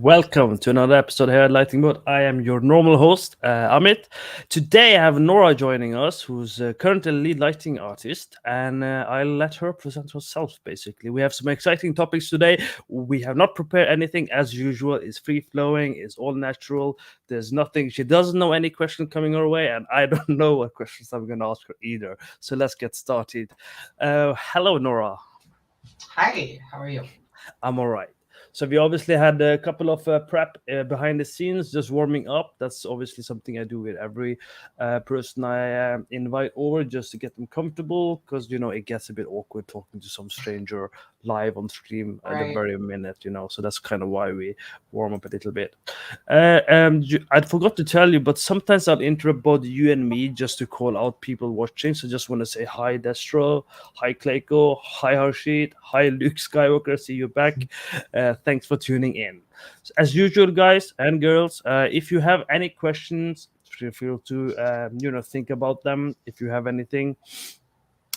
welcome to another episode here at Lighting Mode. I am your normal host, Amit. Today I have Nora joining us, who's currently a lead lighting artist, and I'll let her present herself. Basically, we have some exciting topics today. We have not prepared anything as usual. It's free flowing. It's all natural. There's nothing. She doesn't know any question coming her way, and I don't know what questions I'm going to ask her either. So let's get started. Hello, Nora. Hi, how are you? I'm all right. So we obviously had a couple of prep behind the scenes, just warming up. That's obviously something I do with every person I invite over, just to get them comfortable, because it gets a bit awkward talking to some stranger live on stream at the Right. very minute. So that's kind of why we warm up a little bit. I forgot to tell you, but sometimes I'll interrupt both you and me just to call out people watching. So just want to say hi, Destro, hi, Clayco, hi, Harshit, hi, Luke Skywalker. See you back. Thanks for tuning in. So as usual, guys and girls, if you have any questions, feel free to think about them. If you have anything.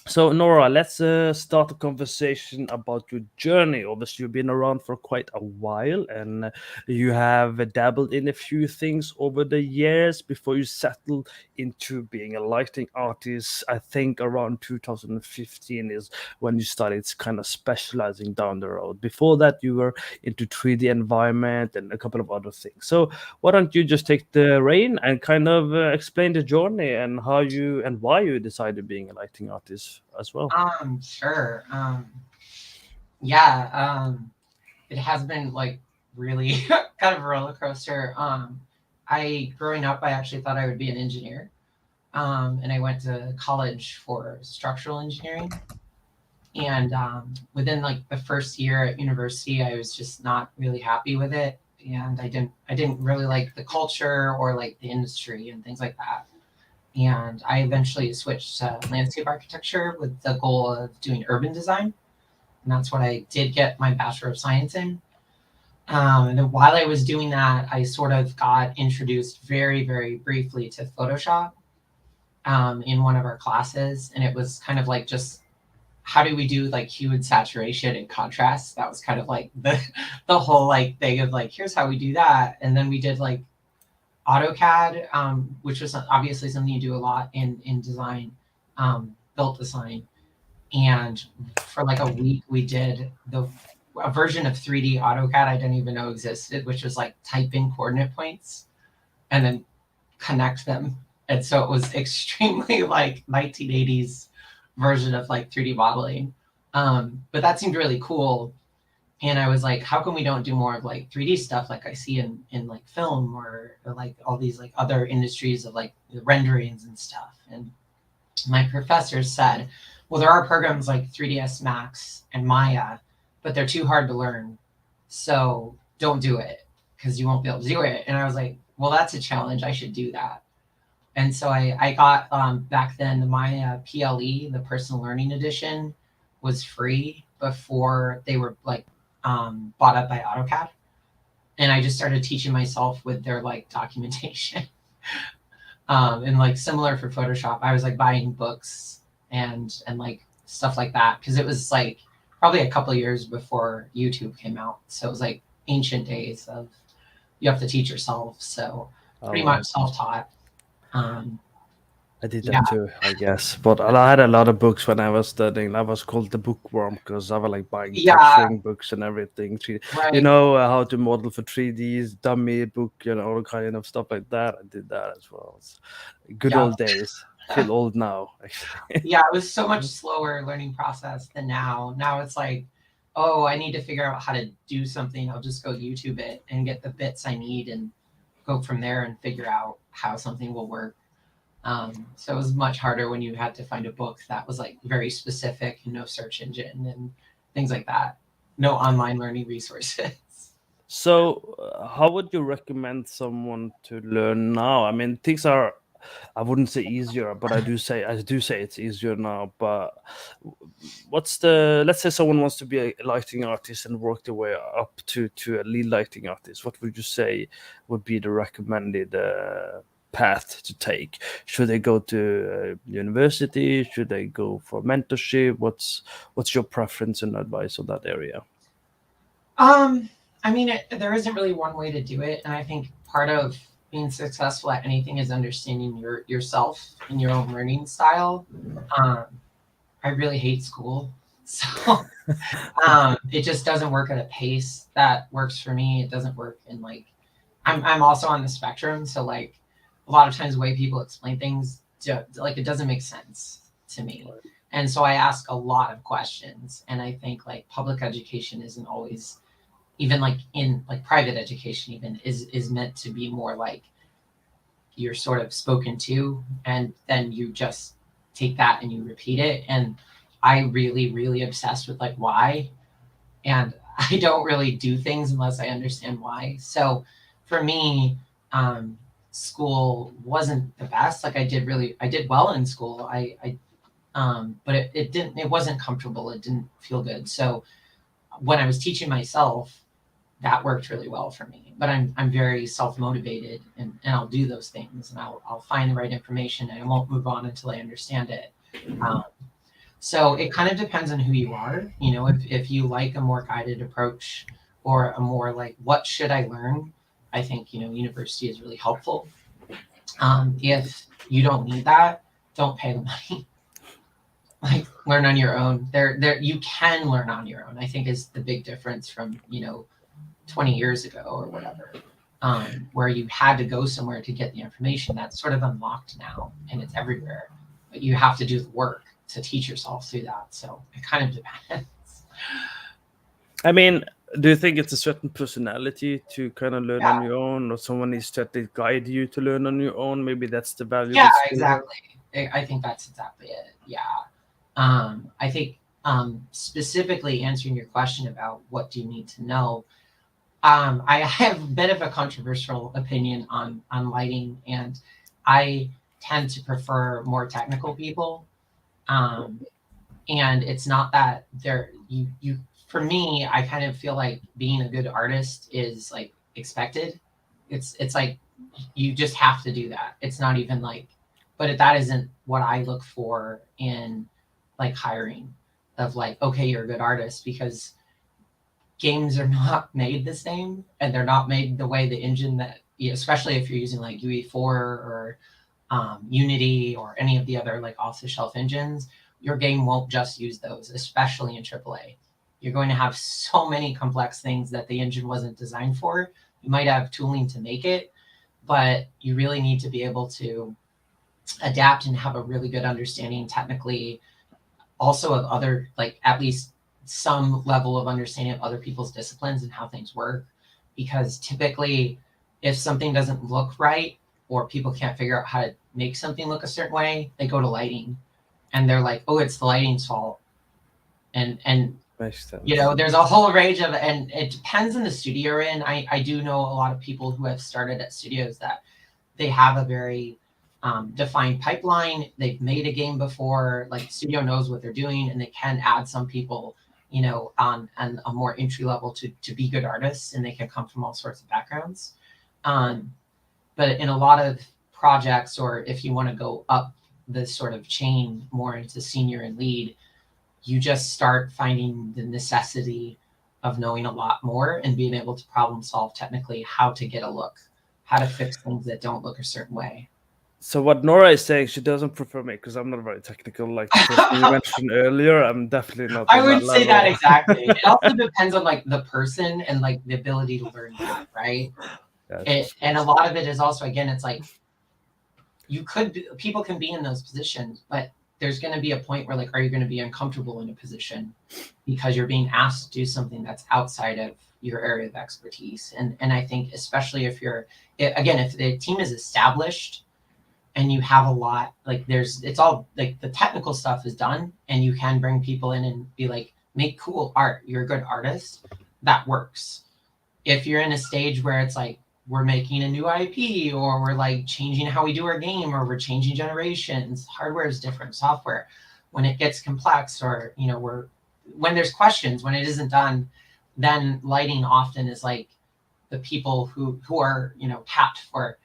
So, Nora, let's start a conversation about your journey. Obviously, you've been around for quite a while, and you have dabbled in a few things over the years before you settled into being a lighting artist. I think around 2015 is when you started kind of specializing down the road. Before that, you were into 3D environment and a couple of other things. So, why don't you just take the reign and kind of explain the journey and how you and why you decided being a lighting artist as well? Sure. Yeah, it has been like really kind of a roller coaster. Growing up, I actually thought I would be an engineer. And I went to college for structural engineering. And within like the first year at university, I was just not really happy with it. And I didn't really like the culture or like the industry and things like that. And I eventually switched to landscape architecture with the goal of doing urban design. And that's what I did get my Bachelor of Science in. And then while I was doing that, I sort of got introduced very, very briefly to Photoshop in one of our classes. And it was kind of like just how do we do like hue and saturation and contrast? That was kind of like the whole like thing of like, here's how we do that. And then we did like AutoCAD, which was obviously something you do a lot in design, built design. And for like a week, we did a version of 3D AutoCAD I didn't even know existed, which was like type in coordinate points and then connect them. And so it was extremely like 1980s version of like 3D modeling. But that seemed really cool. And I was like, how come we don't do more of like 3D stuff like I see in like film or like all these like other industries of like renderings and stuff? And my professor said, well, there are programs like 3ds Max and Maya, but they're too hard to learn, so don't do it because you won't be able to do it. And I was like, well, that's a challenge, I should do that. And so I got back then the Maya PLE, the personal learning edition, was free before they were like bought up by AutoCAD. And I just started teaching myself with their like documentation. And like similar for Photoshop, I was like buying books and like stuff like that because it was like probably a couple of years before YouTube came out. So it was like ancient days of you have to teach yourself. So Oh, pretty wow. much self-taught. Um, I did yeah, that too, I guess. But I had a lot of books when I was studying. I was called the bookworm because I was like buying yeah, texturing books and everything. right. How to model for 3Ds, dummy book, all kind of stuff like that. I did that as well. It's good Yeah. old days. I feel old now, actually. Yeah, it was so much slower learning process than now. Now it's like, oh, I need to figure out how to do something. I'll just go YouTube it and get the bits I need and go from there and figure out how something will work. So it was much harder when you had to find a book that was like very specific and no search engine and things like that. No online learning resources. So, how would you recommend someone to learn now? I mean, things are, I wouldn't say easier, but I do say it's easier now. But what's the, let's say someone wants to be a lighting artist and work their way up to a lead lighting artist. What would you say would be the recommended path to take? Should they go to university? Should they go for mentorship? What's your preference and advice on that area? I mean, there isn't really one way to do it, and I think part of being successful at anything is understanding yourself and your own learning style. Um, I really hate school, so it just doesn't work at a pace that works for me. It doesn't work in like I'm also on the spectrum, so like a lot of times the way people explain things, like it doesn't make sense to me, and so I ask a lot of questions, and I think like public education isn't always even like in like private education even is meant to be more like you're sort of spoken to and then you just take that and you repeat it. And I really obsessed with like why, and I don't really do things unless I understand why. So for me, um school wasn't the best. Like I did well in school. But it wasn't comfortable. It didn't feel good. So when I was teaching myself, that worked really well for me. But I'm very self motivated, and I'll do those things, and I'll find the right information, and I won't move on until I understand it. Um, so it kind of depends on who you are. You know, if you like a more guided approach or a more like what should I learn, I think university is really helpful. If you don't need that, don't pay the money. Like learn on your own. There you can learn on your own. I think is the big difference from 20 years ago or whatever, where you had to go somewhere to get the information. That's sort of unlocked now and it's everywhere. But you have to do the work to teach yourself through that. So it kind of depends. I mean, do you think it's a certain personality to kind of learn on Yeah, your own, or someone needs to at least guide you to learn on your own? Maybe that's the valuable yeah, skill. exactly. I think that's exactly it. Yeah. I think specifically answering your question about what do you need to know, I have a bit of a controversial opinion on lighting, and I tend to prefer more technical people. Um, and it's not that they're you for me. I kind of feel like being a good artist is like expected. It's like you just have to do that. It's not even like, but that isn't what I look for in like hiring of like, okay, you're a good artist, because games are not made the same, and they're not made the way the engine that, especially if you're using like UE4 or Unity or any of the other like off the shelf engines. Your game won't just use those, especially in AAA. You're going to have so many complex things that the engine wasn't designed for. You might have tooling to make it, but you really need to be able to adapt and have a really good understanding technically also of other, like at least some level of understanding of other people's disciplines and how things work. Because typically, if something doesn't look right or people can't figure out how to make something look a certain way, they go to lighting and they're like, oh, it's the lighting's fault. And Makes sense. there's a whole range of, and it depends on the studio you're in. I do know a lot of people who have started at studios that they have a very defined pipeline. They've made a game before, like the studio knows what they're doing, and they can add some people, on a more entry level to be good artists, and they can come from all sorts of backgrounds. Um, but in a lot of projects, or if you want to go up this sort of chain more into senior and lead, you just start finding the necessity of knowing a lot more and being able to problem solve technically how to get a look, how to fix things that don't look a certain way. So what Nora is saying, she doesn't prefer me because I'm not very technical. Like the person you mentioned earlier, I'm definitely not I on that wouldn't say that level. exactly. It also depends on like the person and like the ability to learn that, right? Yeah, And a lot of it is also, again, it's like people can be in those positions, but there's going to be a point where like, are you going to be uncomfortable in a position because you're being asked to do something that's outside of your area of expertise? And I think especially if again, if the team is established and you have a lot, like it's all like the technical stuff is done and you can bring people in and be like, make cool art, you're a good artist, that works. If you're in a stage where it's like we're making a new IP, or we're like changing how we do our game, or we're changing generations, hardware is different, software, when it gets complex, or when there's questions, when it isn't done, then lighting often is like the people who are tapped for.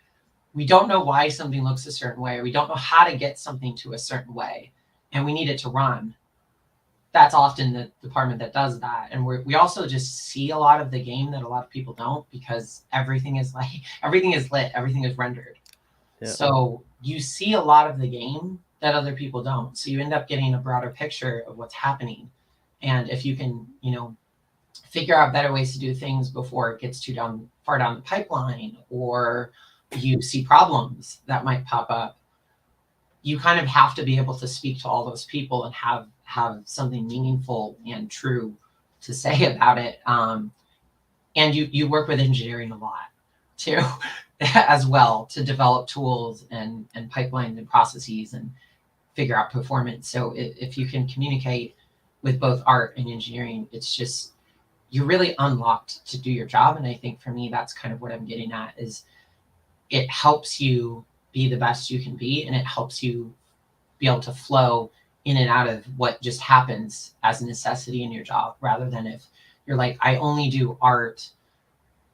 We don't know why something looks a certain way, or we don't know how to get something to a certain way, and we need it to run. that's often the department that does that. And we also just see a lot of the game that a lot of people don't, because everything is lit, everything is rendered. Yeah. So you see a lot of the game that other people don't. So you end up getting a broader picture of what's happening. And if you can, figure out better ways to do things before it gets far down the pipeline, or you see problems that might pop up, you kind of have to be able to speak to all those people and have something meaningful and true to say about it. And you work with engineering a lot too, as well, to develop tools and pipelines and processes and figure out performance. So if you can communicate with both art and engineering, it's just, you're really unlocked to do your job. And I think for me, that's kind of what I'm getting at, is it helps you be the best you can be, and it helps you be able to flow in and out of what just happens as a necessity in your job, rather than if you're like, I only do art,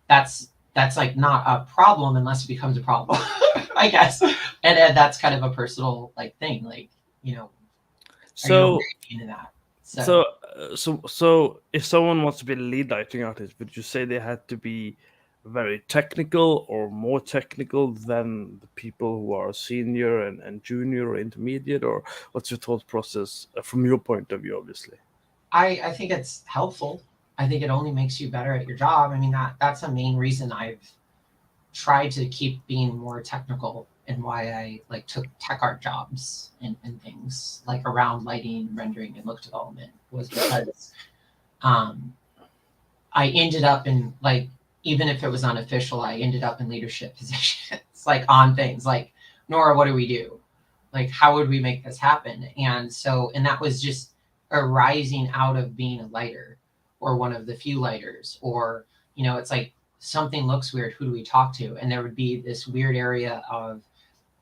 that's like not a problem unless it becomes a problem, I guess. And that's kind of a personal thing, are you So okay into that? so if someone wants to be a lead lighting artist, would you say they had to be very technical or more technical than the people who are senior and junior or intermediate, or what's your thought process from your point of view, obviously? I think it's helpful. I think it only makes you better at your job. I mean, that's the main reason I've tried to keep being more technical, and why I took tech art jobs and things around lighting, rendering, and look development, was because I ended up in even if it was unofficial, I ended up in leadership positions, on things like, Nora, what do we do? How would we make this happen? And that was just arising out of being a lighter, or one of the few lighters, or, it's like, something looks weird, who do we talk to? And there would be this weird area of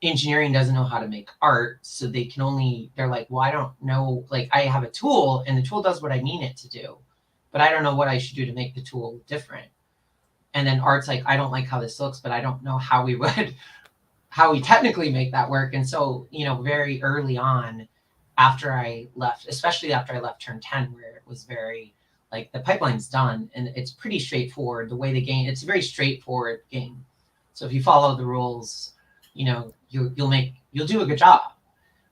engineering doesn't know how to make art. So they're like, well, I don't know, I have a tool and the tool does what I need it to do, but I don't know what I should do to make the tool different. And then art's like, I don't like how this looks, but I don't know how we technically make that work. And so, very early on, after I left, especially after I left Turn 10, where it was very the pipeline's done and it's pretty straightforward. The way the game, it's a very straightforward game. So if you follow the rules, you'll do a good job.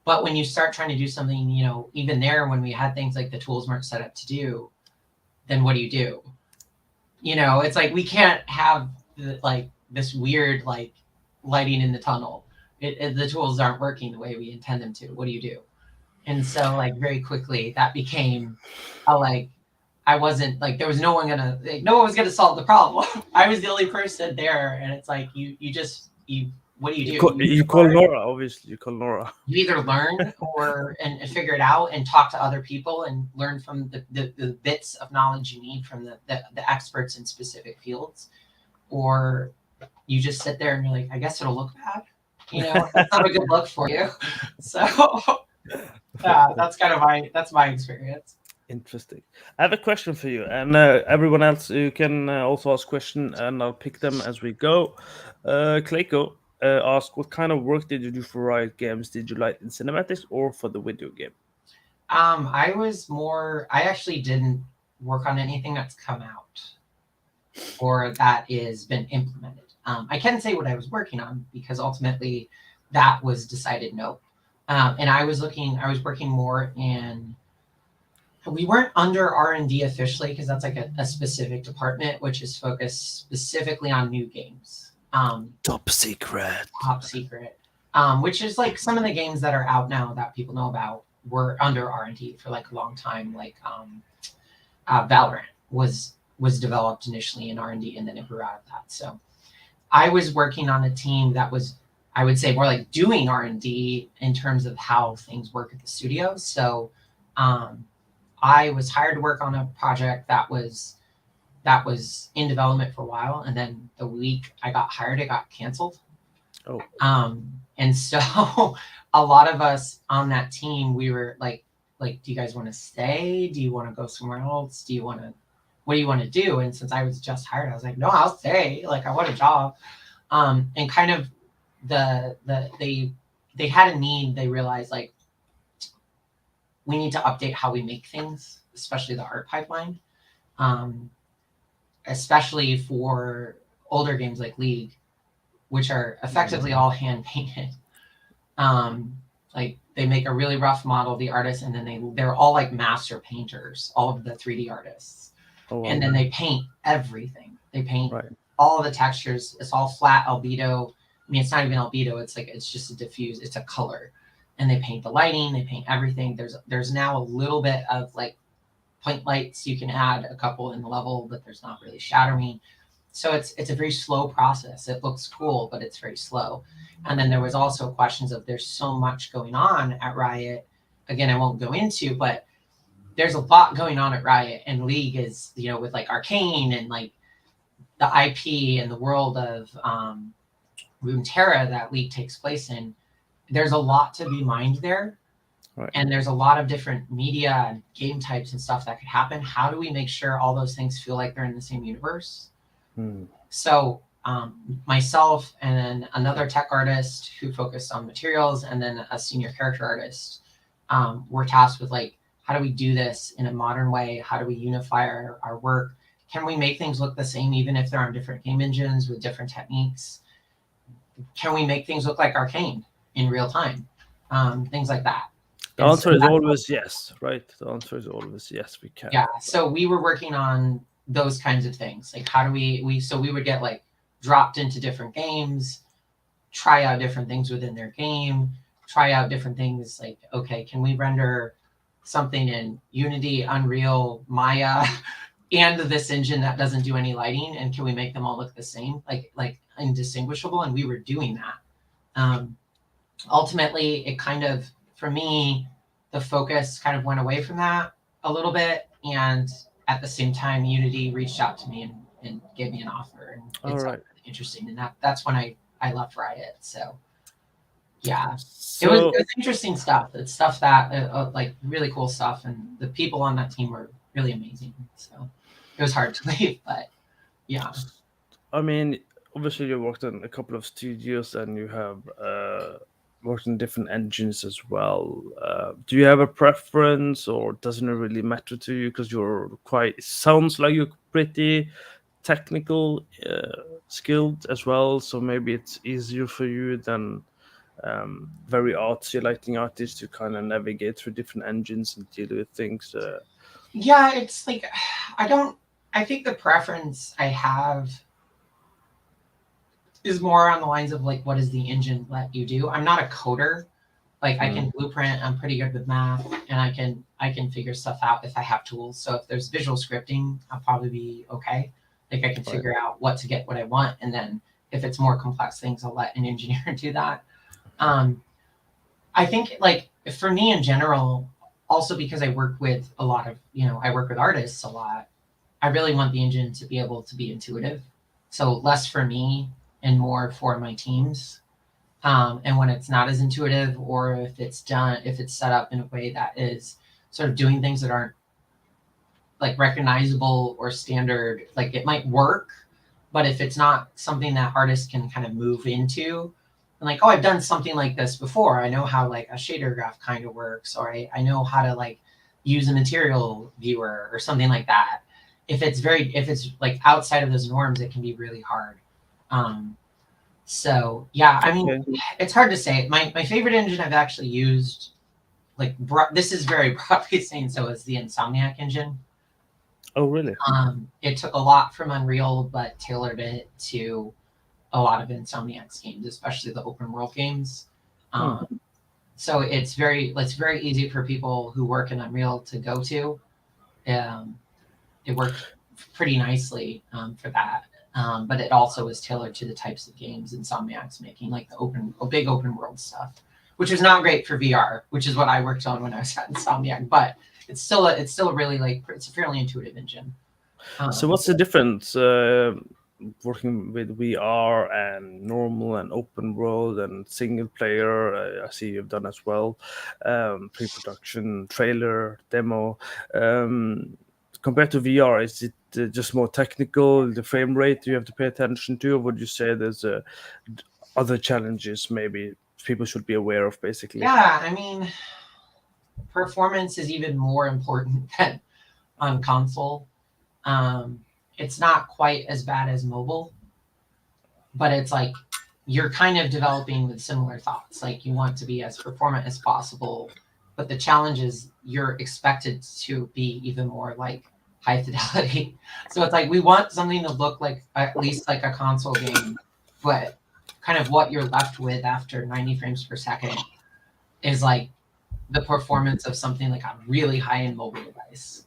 But when you start trying to do something, even there, when we had things like the tools weren't set up to do, then what do you do? It's like, we can't have this weird lighting in the tunnel. The tools aren't working the way we intend them to. What do you do? And so very quickly that became I wasn't there was no one was gonna solve the problem. I was the only person there, and it's like you what do? You call Nora, obviously. You call Nora. You either learn and figure it out and talk to other people and learn from the bits of knowledge you need from the experts in specific fields, or you just sit there and you're like, I guess it'll look bad. That's not a good look for you. So yeah, that's my experience. Interesting. I have a question for you, and everyone else, you can also ask questions, and I'll pick them as we go. Clayco asked, what kind of work did you do for Riot Games? Did you light in cinematics or for the video game? I actually didn't work on anything that's come out or that is been implemented. I can say what I was working on, because ultimately that was decided no. And I was working more in, we weren't under R&D officially, because that's a specific department which is focused specifically on new games. Top secret. Which is some of the games that are out now that people know about were under R&D for a long time. Valorant was developed initially in R&D, and then it grew out of that. So I was working on a team that was, I would say, more doing R&D in terms of how things work at the studio. So I was hired to work on a project that was in development for a while, and then the week I got hired, it got canceled. Oh. And so a lot of us on that team, we were like, do you guys want to stay? Do you want to go somewhere else? What do you want to do? And since I was just hired, I was like, no, I'll stay. I want a job. And kind of they had a need. They realized we need to update how we make things, especially the art pipeline, um, especially for older games like League, which are effectively all hand painted. Like they make a really rough model of the artist, and then they're all like master painters, all of the 3D artists, Oh, wow. and then they paint everything. They paint Right. all of the textures. It's all flat albedo. I mean, it's not even albedo. It's like it's just a diffuse. It's a color, and they paint the lighting. They paint everything. There's now a little bit of like point lights. You can add a couple in the level, but there's not really shadowing. So it's a very slow process. It looks cool, but it's very slow. And then there was also questions of there's so much going on at Riot. Again, I won't go into, but there's a lot going on at Riot, and League is, you know, with like Arcane and like the IP and the world of Runeterra that League takes place in. There's a lot to be mined there. Right. And there's a lot of different media and game types and stuff that could happen. How do we make sure all those things feel like they're in the same universe? So myself and then another tech artist who focused on materials, and then a senior character artist, were tasked with like, how do we do this in a modern way? How do we unify our work? Can we make things look the same even if they're on different game engines with different techniques? Can we make things look like Arcane in real time? Things like that. The answer is always yes, right? The answer is always yes, we can. Yeah. So we were working on those kinds of things. Like how do we would get like dropped into different games, try out different things within their game, try out different things like, okay, can we render something in Unity, Unreal, Maya, and this engine that doesn't do any lighting, and can we make them all look the same, like indistinguishable? And we were doing that. Ultimately, it kind of, for me, the focus kind of went away from that a little bit, and at the same time, Unity reached out to me and gave me an offer, and it's really interesting. And that's when I left Riot. So yeah, it was interesting stuff. It's stuff that like really cool stuff, and the people on that team were really amazing. So it was hard to leave, but yeah. I mean, obviously you worked in a couple of studios, and you have worked in different engines as well. Do you have a preference, or doesn't it really matter to you? Because it sounds like you're pretty technical, skilled as well. So maybe it's easier for you than very artsy lighting artists to kind of navigate through different engines and deal with things. Yeah, it's like I think the preference I have is more on the lines of like, what does the engine let you do? I'm not a coder. Like I can blueprint, I'm pretty good with math, and I can figure stuff out if I have tools. So if there's visual scripting, I'll probably be okay. Like I can figure out what to get what I want, and then if it's more complex things, I'll let an engineer do that. I think like for me in general, also because I work with a lot of, I work with artists a lot, I really want the engine to be able to be intuitive. So less for me and more for my teams. And when it's not as intuitive, or if it's set up in a way that is sort of doing things that aren't like recognizable or standard, like it might work, but if it's not something that artists can kind of move into, and like, oh, I've done something like this before, I know how like a shader graph kind of works, or I know how to like use a material viewer or something like that. If it's like outside of those norms, it can be really hard. So yeah, I mean, it's hard to say. My favorite engine I've actually used, like this is very broadly saying, so is the Insomniac engine. Oh, really? It took a lot from Unreal, but tailored it to a lot of Insomniac's games, especially the open world games. So it's very easy for people who work in Unreal to go to. It worked pretty nicely for that. But it also is tailored to the types of games Insomniac's making, like the big open world stuff, which was not great for VR, which is what I worked on when I was at Insomniac. But it's still a really it's a fairly intuitive engine. So what's the difference working with VR and normal and open world and single player? I see you've done as well, pre-production, trailer, demo. Compared to VR, is it just more technical, the frame rate you have to pay attention to, or would you say there's other challenges maybe people should be aware of, basically? Yeah, I mean, performance is even more important than on console. It's not quite as bad as mobile, but it's like you're kind of developing with similar thoughts. Like you want to be as performant as possible, but the challenge is you're expected to be even more like high fidelity. So it's like we want something to look like at least like a console game, but kind of what you're left with after 90 frames per second is like the performance of something like a really high-end mobile device.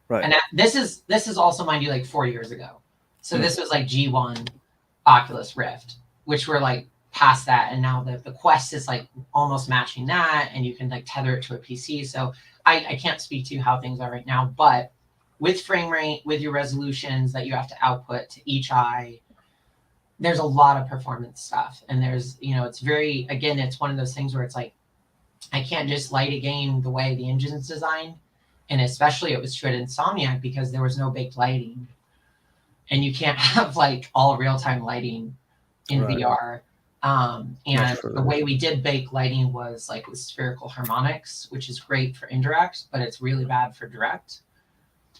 Right. And this is also, mind you, like 4 years ago. So this was like G1, Oculus Rift, which were like past that, and now the Quest is like almost matching that, and you can like tether it to a PC. So I can't speak to how things are right now, but with frame rate, with your resolutions that you have to output to each eye, there's a lot of performance stuff. And there's, it's very, again, it's one of those things where it's like, I can't just light a game the way the engine's designed. And especially it was true at Insomniac because there was no baked lighting. And you can't have like all real-time lighting in VR. And the way we did bake lighting was like with spherical harmonics, which is great for indirect, but it's really bad for direct.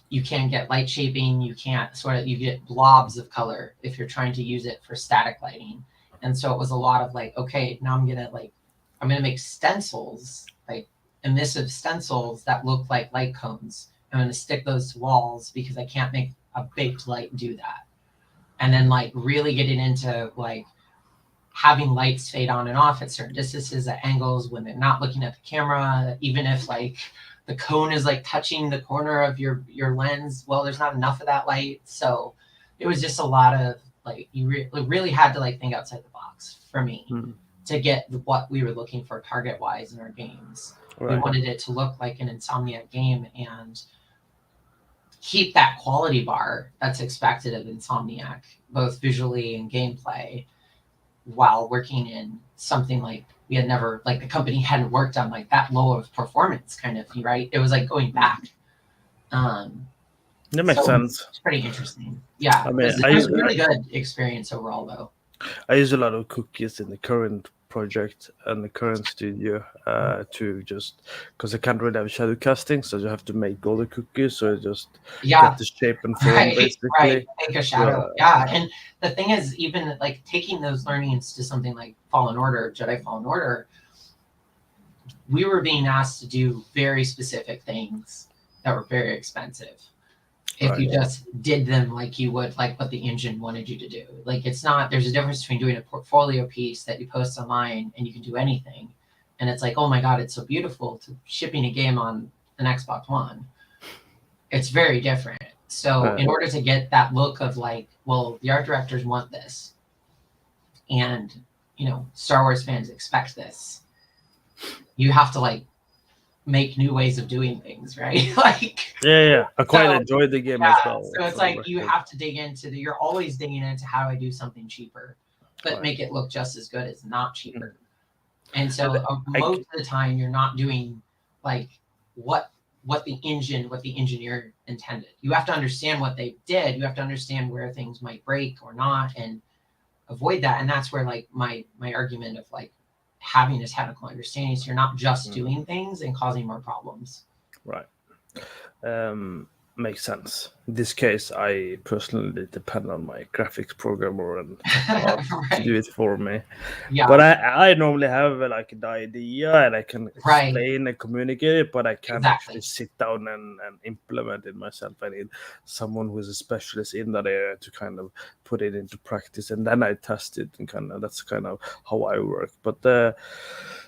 You can't get light shaping. You can't you get blobs of color if you're trying to use it for static lighting. And so it was a lot of like, okay, now I'm going to make stencils, like emissive stencils that look like light cones. I'm going to stick those to walls because I can't make a baked light do that. And then like really getting into like having lights fade on and off at certain distances, at angles when they're not looking at the camera, even if like the cone is like touching the corner of your lens, well, there's not enough of that light. So it was just a lot of like, you really had to like think outside the box for me to get what we were looking for target wise in our games. We wanted it to look like an Insomniac game and keep that quality bar that's expected of Insomniac, both visually and gameplay, while working in something like we had never, like the company hadn't worked on like that low of performance kind of, right? It was like going back. That makes sense. It's pretty interesting. Yeah, I mean, it was a really good experience overall though. I use a lot of cookies in the current project and the current studio to just because I can't really have shadow casting, so you have to make all the cookies, so just get the shape and form basically. Right, make a shadow. And the thing is, even like taking those learnings to something like Jedi Fallen Order, we were being asked to do very specific things that were very expensive. If you just did them like you would, like what the engine wanted you to do. Like it's not, there's a difference between doing a portfolio piece that you post online and you can do anything. And it's like, oh my God, it's so beautiful, to shipping a game on an Xbox One. It's very different. So in order to get that look of like, well, the art directors want this. And, Star Wars fans expect this. You have to like make new ways of doing things, right? Like I quite enjoyed the game as well. So it's like you have to dig into you're always digging into how do I do something cheaper, but make it look just as good as not cheaper. And so most of the time you're not doing like what the engineer intended. You have to understand what they did. You have to understand where things might break or not and avoid that. And that's where like my argument of like having a technical understanding, so you're not just doing things and causing more problems. Right. Makes sense. In this case, I personally depend on my graphics programmer and to do it for me. Yeah. But I normally have like the idea and I can explain and communicate it, but I can't actually sit down and implement it myself. I need someone who is a specialist in that area to kind of put it into practice, and then I test it, and that's kind of how I work. But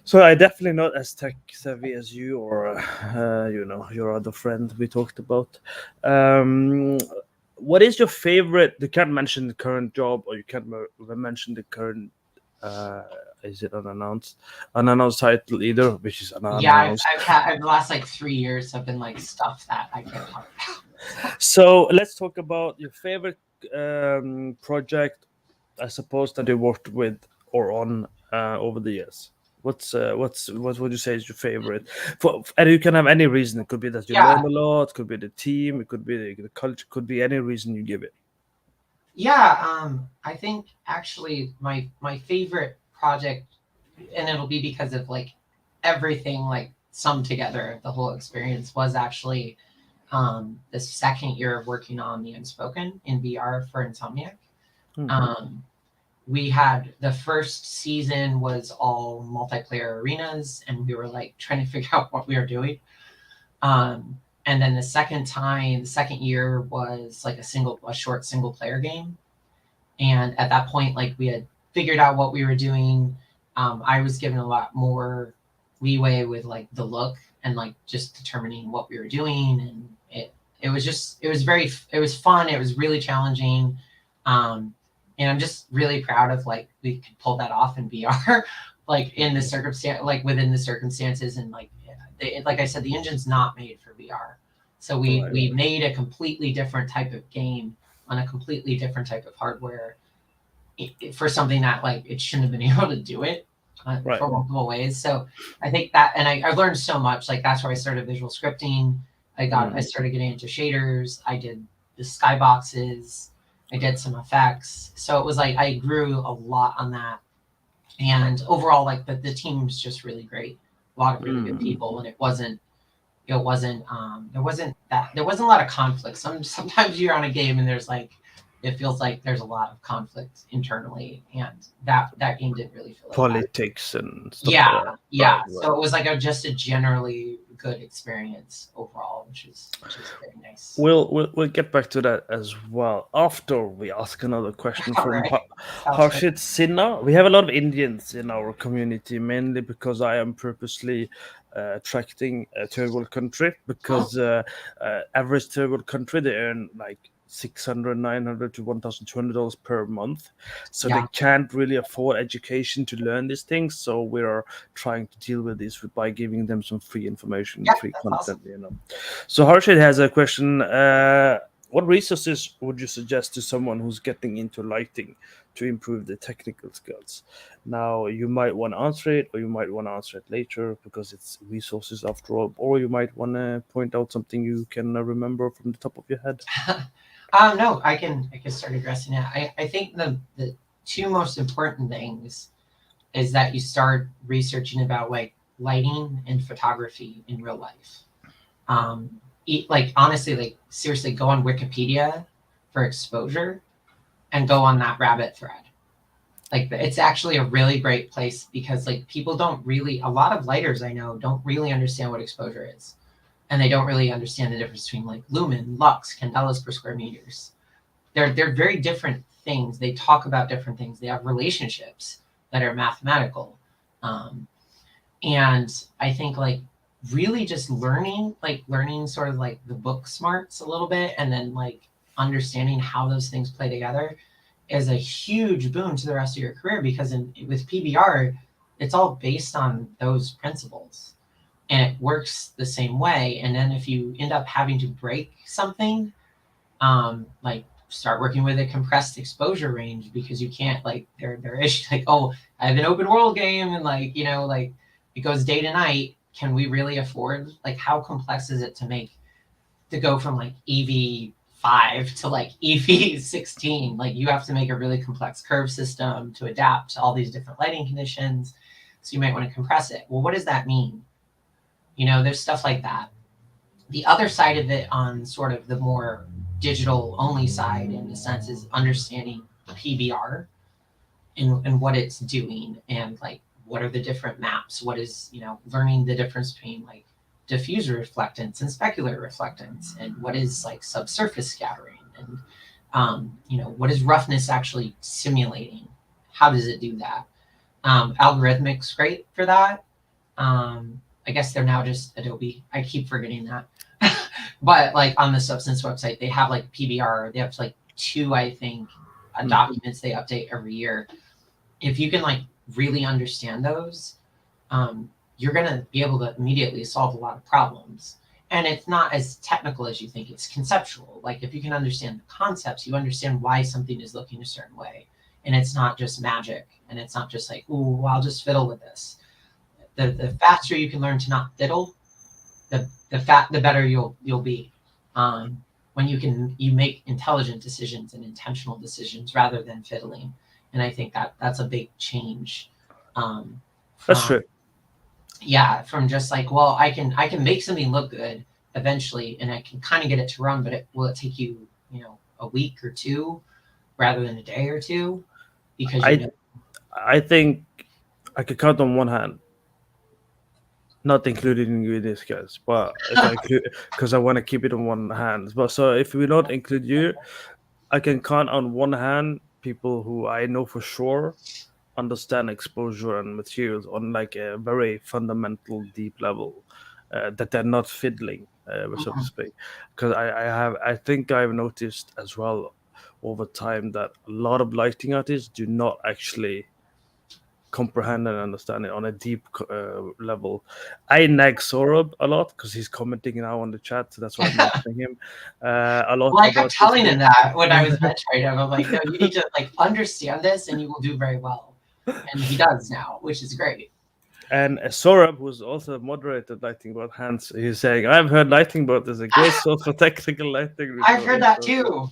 so I definitely not as tech savvy as you or your other friend we talked about. What is your favorite? You can't mention the current job, or you can't mention the current. Is it unannounced title either, which is unannounced? Yeah, I've had the last like 3 years have been like stuff that I can't talk about. So let's talk about your favorite project, I suppose, that you worked with or on over the years. What would you say is your favorite? And you can have any reason. It could be that you learn a lot. It could be the team. It could be the culture. It could be any reason you give it. Yeah, I think actually my favorite project, and it'll be because of like everything like sum together the whole experience was actually the second year of working on the Unspoken in VR for Insomniac. We had the first season was all multiplayer arenas, and we were like trying to figure out what we were doing. And then the second year was like a short single player game. And at that point, like we had figured out what we were doing. I was given a lot more leeway with like the look and like just determining what we were doing. And it was fun. It was really challenging. And I'm just really proud of like we could pull that off in VR, like in the circumstance, like within the circumstances, and like like I said, the engine's not made for VR, so we made a completely different type of game on a completely different type of hardware for something that like it shouldn't have been able to do it for multiple ways. So I think that, and I learned so much. Like that's where I started visual scripting. I started getting into shaders. I did the skyboxes. I did some effects. So it was like I grew a lot on that. And overall, like the team was just really great. A lot of really good people, and there wasn't a lot of conflict. Sometimes you're on a game and there's like it feels like there's a lot of conflict internally, and that game didn't really feel like politics that. And stuff like that. Right. So it was like just a generally good experience overall, which is very nice. We'll get back to that as well after we ask another question from Harshit Sinha. We have a lot of Indians in our community, mainly because I am purposely attracting a third world country, because average third world country, they earn like $600, $900 to $1,200 per month, so they can't really afford education to learn these things. So we are trying to deal with this by giving them some free information, free content. Awesome. So Harshit has a question. What resources would you suggest to someone who's getting into lighting to improve their technical skills? Now, you might want to answer it, or you might want to answer it later because it's resources after all, or you might want to point out something you can remember from the top of your head. No, I can start addressing it. I think the two most important things is that you start researching about like lighting and photography in real life. Like honestly, like seriously, go on Wikipedia for exposure and go on that rabbit thread. Like it's actually a really great place because like people don't really, a lot of lighters I know don't really understand what exposure is. And they don't really understand the difference between like lumen, lux, candelas per square meters. They're very different things. They talk about different things. They have relationships that are mathematical. And I think like really just learning sort of like the book smarts a little bit, and then like understanding how those things play together is a huge boon to the rest of your career, because with PBR, it's all based on those principles. And it works the same way. And then if you end up having to break something, like start working with a compressed exposure range, because you can't like they're issues like, oh, I have an open world game and like, you know, like it goes day to night. Can we really afford, like how complex is it to go from like EV5 to like EV16? Like you have to make a really complex curve system to adapt to all these different lighting conditions. So you might want to compress it. Well, what does that mean? You know, there's stuff like that. The other side of it on sort of the more digital only side, in a sense, is understanding PBR and what it's doing, and like what are the different maps, what is, you know, learning the difference between like diffuser reflectance and specular reflectance, and what is like subsurface scattering, and you know, what is roughness actually simulating, how does it do that. Algorithmic's great for that. I guess they're now just Adobe. I keep forgetting that. But like on the Substance website, they have like PBR. They have like 2, I think, documents they update every year. If you can like really understand those, you're going to be able to immediately solve a lot of problems. And it's not as technical as you think. It's conceptual. Like if you can understand the concepts, you understand why something is looking a certain way. And it's not just magic. And it's not just like, ooh, I'll just fiddle with this. The faster you can learn to not fiddle, the better you'll be. When you make intelligent decisions and intentional decisions rather than fiddling. And I think that's a big change. That's true. yeah, from just like, well, I can make something look good eventually, and I can kind of get it to run, but will it take you, a week or two rather than a day or two, because I I think I could count on one hand, not including you in this case, but if I could, because I want to keep it on one hand. But so if we not include you, I can count on one hand people who I know for sure understand exposure and materials on like a very fundamental, deep level, that they're not fiddling, so to Mhm. speak. Because I think I've noticed as well over time that a lot of lighting artists do not actually comprehend and understand it on a deep level. I nag Sorab a lot because he's commenting now on the chat, so that's why I'm mentioning him a lot Well, I kept about this telling him game. that when I was mentoring him. I'm like, no, you need to like understand this, and you will do very well. And he does now, which is great. And Sorab, who's also a moderator at Lighting Board Hands, he's saying, I've heard Lighting Board is a great source for technical lighting I've heard resources. that too.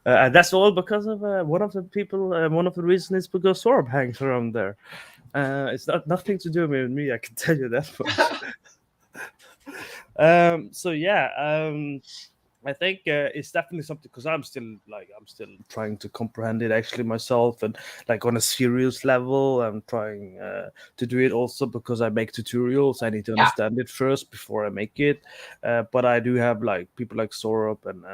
And that's all because of one of the people, one of the reasons is because Sorab hangs around there. It's not nothing to do with me, I can tell you that much. So yeah, I think it's definitely something because I'm still trying to comprehend it actually myself, and like on a serious level I'm trying to do it also because I make tutorials. I need to Yeah. understand it first before I make it, but I do have like people like Sorop and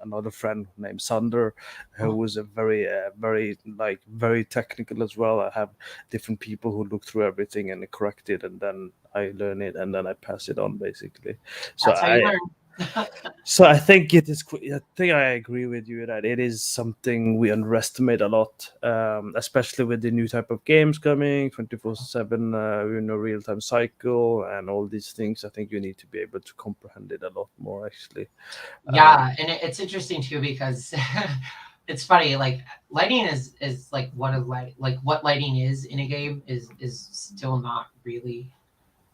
another friend named Sander who Mhm. was a very technical as well. I have different people who look through everything and correct it, and then I learn it and then I pass it on basically. So That's how you I learn. so I think it is. I think I agree with you that it is something we underestimate a lot, especially with the new type of games coming, 24/7, real time cycle, and all these things. I think you need to be able to comprehend it a lot more. Actually, um, Yeah, and it's interesting too because it's funny. Like lighting is like what lighting is in a game is still not really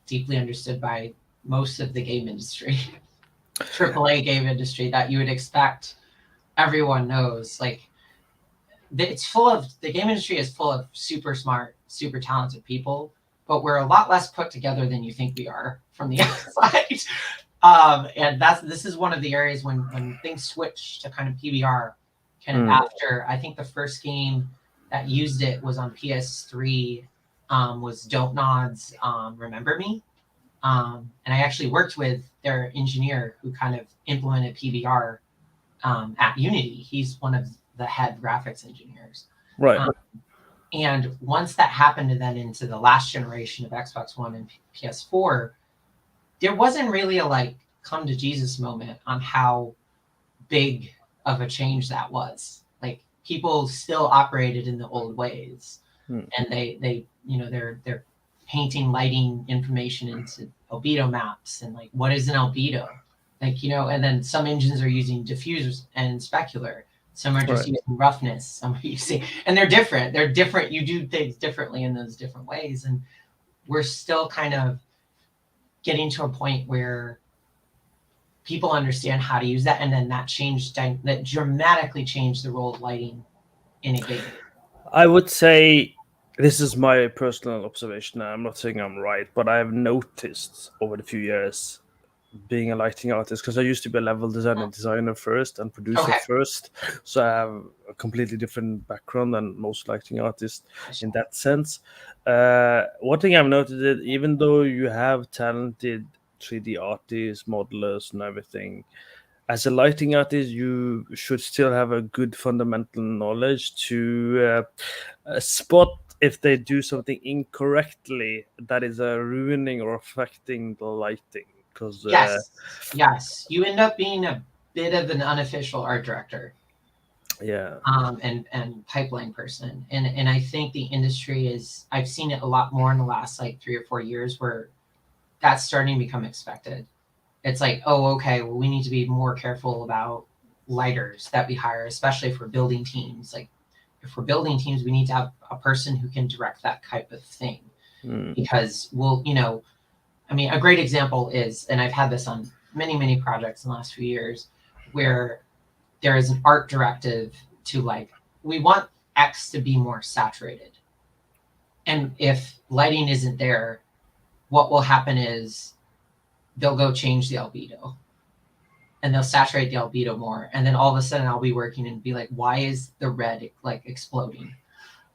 deeply understood by most of the game industry, AAA game industry that you would expect everyone knows. Like the game industry is full of super smart, super talented people, but we're a lot less put together than you think we are from the outside. And this is one of the areas when things switch to kind of PBR, kind of mm, after. I think the first game that used it was on PS3, was Dontnod's Remember Me. And I actually worked with their engineer who kind of implemented PBR at Unity. He's one of the head graphics engineers. right. Um, and once that happened, and then into the last generation of Xbox One and PS4, there wasn't really a like come to Jesus moment on how big of a change that was. Like people still operated in the old ways, Mm, and they're painting lighting information into albedo maps, and like what is an albedo, like and then some engines are using diffusers and specular, some are just right. using roughness, some are using, and they're different, you do things differently in those different ways, and we're still kind of getting to a point where people understand how to use that, and then that dramatically changed the role of lighting in a game. I would say this is my personal observation. I'm not saying I'm right, but I've noticed over the few years being a lighting artist because I used to be a level designer first and producer Okay. first, so I have a completely different background than most lighting artists in that sense. One thing I've noticed is even though you have talented 3D artists, modelers, and everything, as a lighting artist, you should still have a good fundamental knowledge to spot if they do something incorrectly that is ruining or affecting the lighting. Because Yes, you end up being a bit of an unofficial art director, yeah, and pipeline person, and I think the industry is. I've seen it a lot more in the last like 3 or 4 years where that's starting to become expected. It's like, oh, okay, well, we need to be more careful about lighters that we hire, especially if we're building teams. Like, if we're building teams, we need to have a person who can direct that type of thing, mm, because I mean, a great example is, and I've had this on many, many projects in the last few years, where there is an art directive to like, we want X to be more saturated. And if lighting isn't there, what will happen is they'll go change the albedo, and they'll saturate the albedo more. And then all of a sudden I'll be working and be like, why is the red like exploding?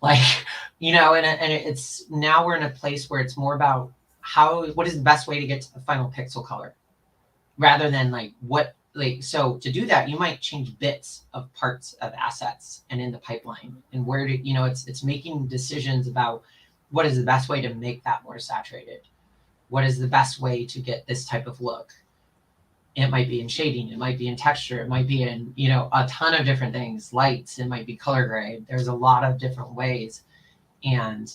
Like, and it's now we're in a place where it's more about what is the best way to get to the final pixel color, rather than so to do that, you might change bits of parts of assets and in the pipeline, and where to, it's making decisions about what is the best way to make that more saturated. What is the best way to get this type of look? It might be in shading, it might be in texture, it might be in, a ton of different things, lights, it might be color grade. There's a lot of different ways. And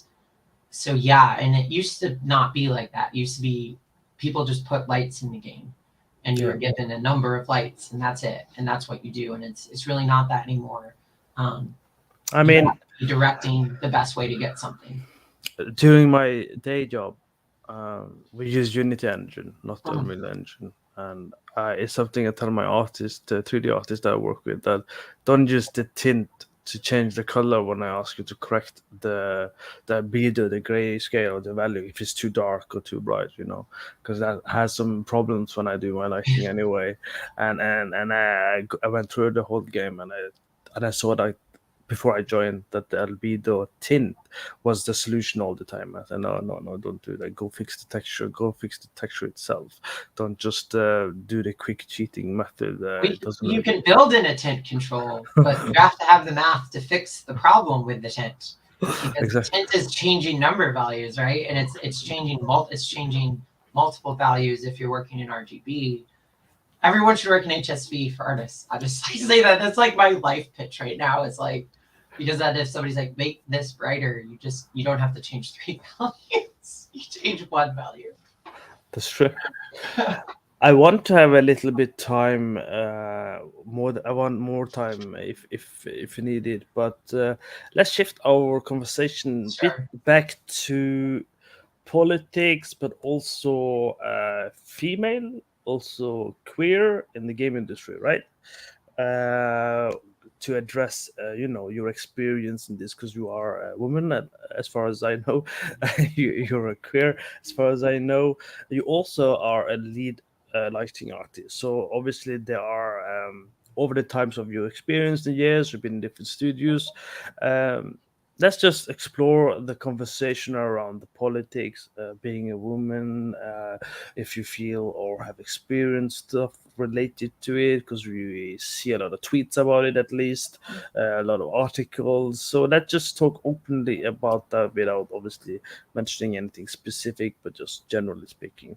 so, yeah, and it used to not be like that. It used to be people just put lights in the game, and you were given a number of lights, and that's it. And that's what you do. And it's really not that anymore. I mean, directing the best way to get something. During my day job, we use Unity engine, not the Uh-huh. Unreal engine, and it's something I tell my artist, 3D artist that I work with, that don't use the tint to change the color when I ask you to correct the albedo, the gray scale, or the value if it's too dark or too bright, because that has some problems when I do my lighting anyway. And I went through the whole game, and I saw that before I joined, that the albedo tint was the solution all the time. I said, no, don't do that. Go fix the texture. Go fix the texture itself. Don't just do the quick cheating method. You can build in a tint control, but you have to have the math to fix the problem with the tint. Because exactly. Tint is changing number values, right? And it's changing multiple values if you're working in RGB. Everyone should work in HSV for artists. I just say that. That's like my life pitch right now. It's like, because that if somebody's like, make this brighter, you don't have to change 3 values. You change 1 value. That's true. I want to have a little bit time I want more time if needed, but let's shift our conversation a bit back to politics, but also female, also queer in the game industry, right? To address your experience in this, because you are a woman, as far as I know. You're a queer, as far as I know. You also are a lead lighting artist, so obviously there are over the times of your experience, the years you've been in different studios. Let's just explore the conversation around the politics, being a woman, if you feel or have experienced stuff related to it, because we see a lot of tweets about it, at least a lot of articles. So let's just talk openly about that without obviously mentioning anything specific, but just generally speaking.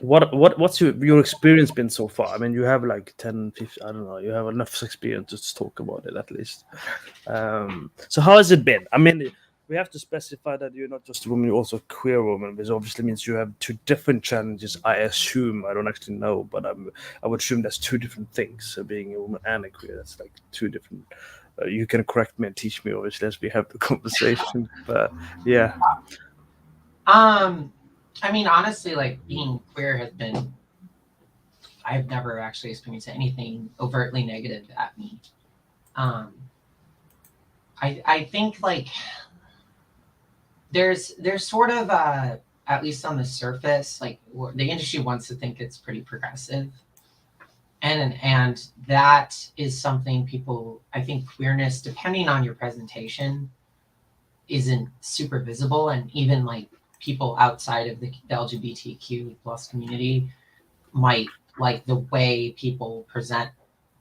What's your experience been so far? I mean, you have like 10, 15, I don't know, you have enough experience to talk about it, at least. So how has it been? I mean, we have to specify that you're not just a woman, you're also a queer woman, which obviously means you have 2 different challenges, I assume. I don't actually know, but I would assume that's 2 different things, being a woman and a queer. That's like 2 different. You can correct me and teach me, obviously, as we have the conversation. But yeah. I mean, honestly, like, being queer has been, I've never actually experienced anything overtly negative at me. I think, like, there's sort of at least on the surface, like, the industry wants to think it's pretty progressive, and that is something people, I think queerness, depending on your presentation, isn't super visible. And even like people outside of the LGBTQ plus community might, like, the way people present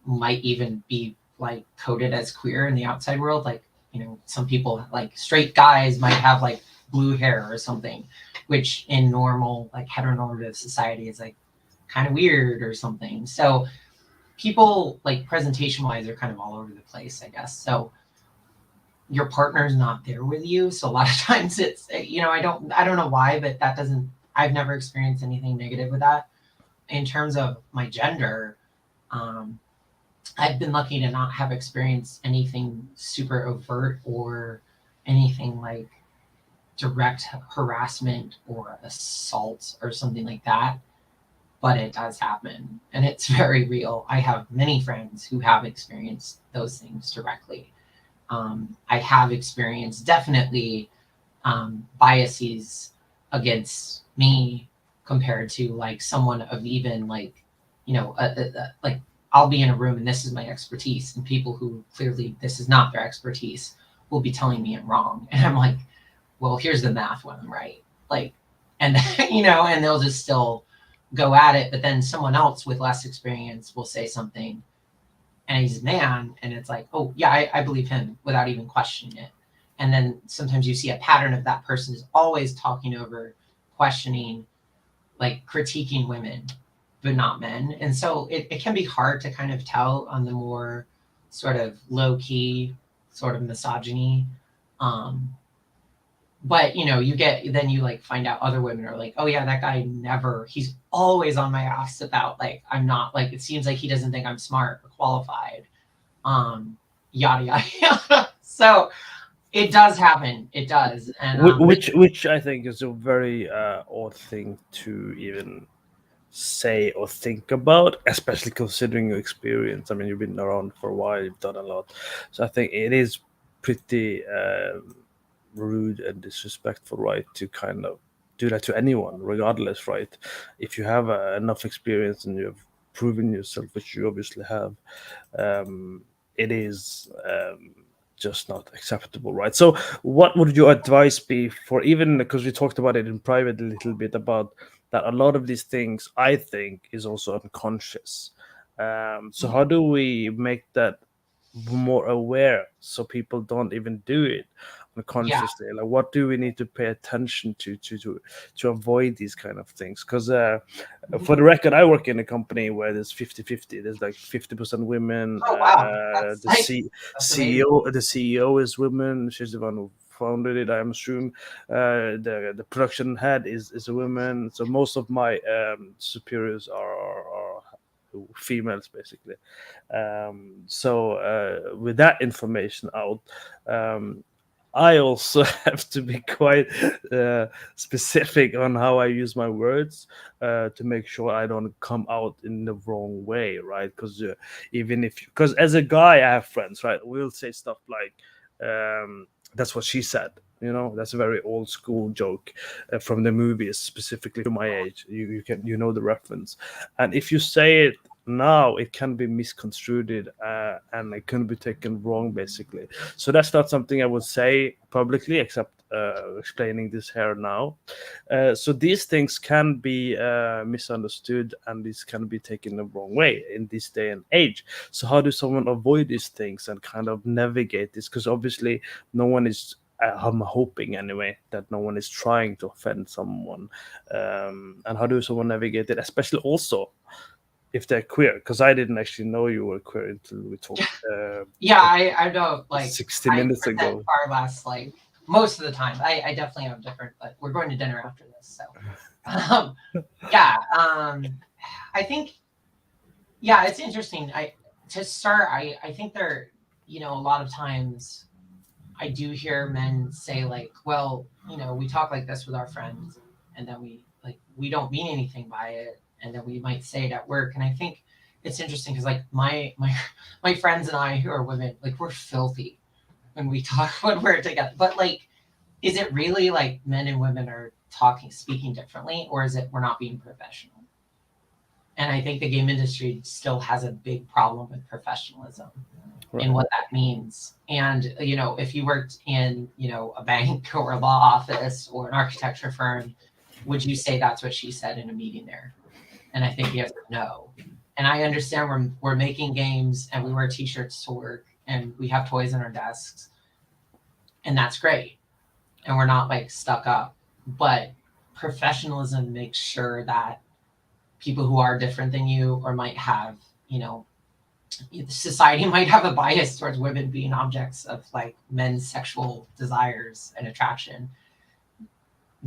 might even be like coded as queer in the outside world. Like, some people, like straight guys, might have like blue hair or something, which in normal, like, heteronormative society is like kind of weird or something. So people, like, presentation wise, are kind of all over the place, I guess. So your partner's not there with you, so a lot of times it's, I don't know why, but I've never experienced anything negative with that. In terms of my gender, I've been lucky to not have experienced anything super overt or anything like direct harassment or assault or something like that, but it does happen, and it's very real. I have many friends who have experienced those things directly. I have experienced definitely biases against me compared to like someone of even like, like I'll be in a room and this is my expertise, and people who clearly this is not their expertise will be telling me I'm wrong, and I'm like, well, here's the math when I'm right, like, and and they'll just still go at it. But then someone else with less experience will say something, and he's a man, and it's like, oh yeah, I believe him without even questioning it. And then sometimes you see a pattern of that person is always talking over, questioning, like critiquing women, but not men. And so it can be hard to kind of tell on the more sort of low key sort of misogyny. Um, but you get, then you like find out other women are like, oh yeah, that guy never, he's always on my ass about like, I'm not, like, it seems like he doesn't think I'm smart or qualified, um yada yada yada. So it does happen, it does. And Which I think is a very odd thing to even say or think about, especially considering your experience. I mean, you've been around for a while, you've done a lot, so I think it is pretty rude and disrespectful, right, to kind of do that to anyone, regardless, right? If you have enough experience and you have proven yourself, which you obviously have, it is just not acceptable, right? So, what would your advice be for, even because we talked about it in private a little bit about that a lot of these things I think is also unconscious. So how do we make that more aware so people don't even do it yeah. unconsciously? Like, what do we need to pay attention to avoid these kind of things? Because for the record, I work in a company where there's 50-50. There's like 50% women. Oh wow, that's like, that's amazing. The CEO is woman. She's the one who founded it, I assume. The production head is a woman. So most of my superiors are females, basically. So with that information out, um, I also have to be quite specific on how I use my words to make sure I don't come out in the wrong way, right? Because even if, because as a guy, I have friends, right? We'll say stuff like, "That's what she said." That's a very old school joke from the movies, specifically to my age. You know the reference, and if you say it now, it can be misconstrued and it can be taken wrong, basically. So that's not something I would say publicly, except explaining this here now. So these things can be misunderstood, and these can be taken the wrong way in this day and age. So how do someone avoid these things and kind of navigate this? Because obviously no one is, I'm hoping anyway, that no one is trying to offend someone. And how do someone navigate it, especially also if they're queer? Because I didn't actually know you were queer until we talked Yeah, like I know, like 60 I minutes present ago. far less, like most of the time. I definitely have different, but we're going to dinner after this, so um yeah. I think, yeah, it's interesting. To start, I think there, a lot of times I do hear men say like, well, we talk like this with our friends, and then we don't mean anything by it, and then we might say it at work. And I think it's interesting because like my friends and I who are women, like we're filthy when we talk when we're together. But like, is it really like men and women are speaking differently, or is it we're not being professional? And I think the game industry still has a big problem with professionalism and Right. what that means. And if you worked in a bank or a law office or an architecture firm, would you say that's what she said in a meeting there? And I think the answer is no. And I understand we're making games and we wear t-shirts to work and we have toys on our desks, and that's great, and we're not like stuck up. But professionalism makes sure that people who are different than you or might have, you know, society might have a bias towards women being objects of like men's sexual desires and attraction.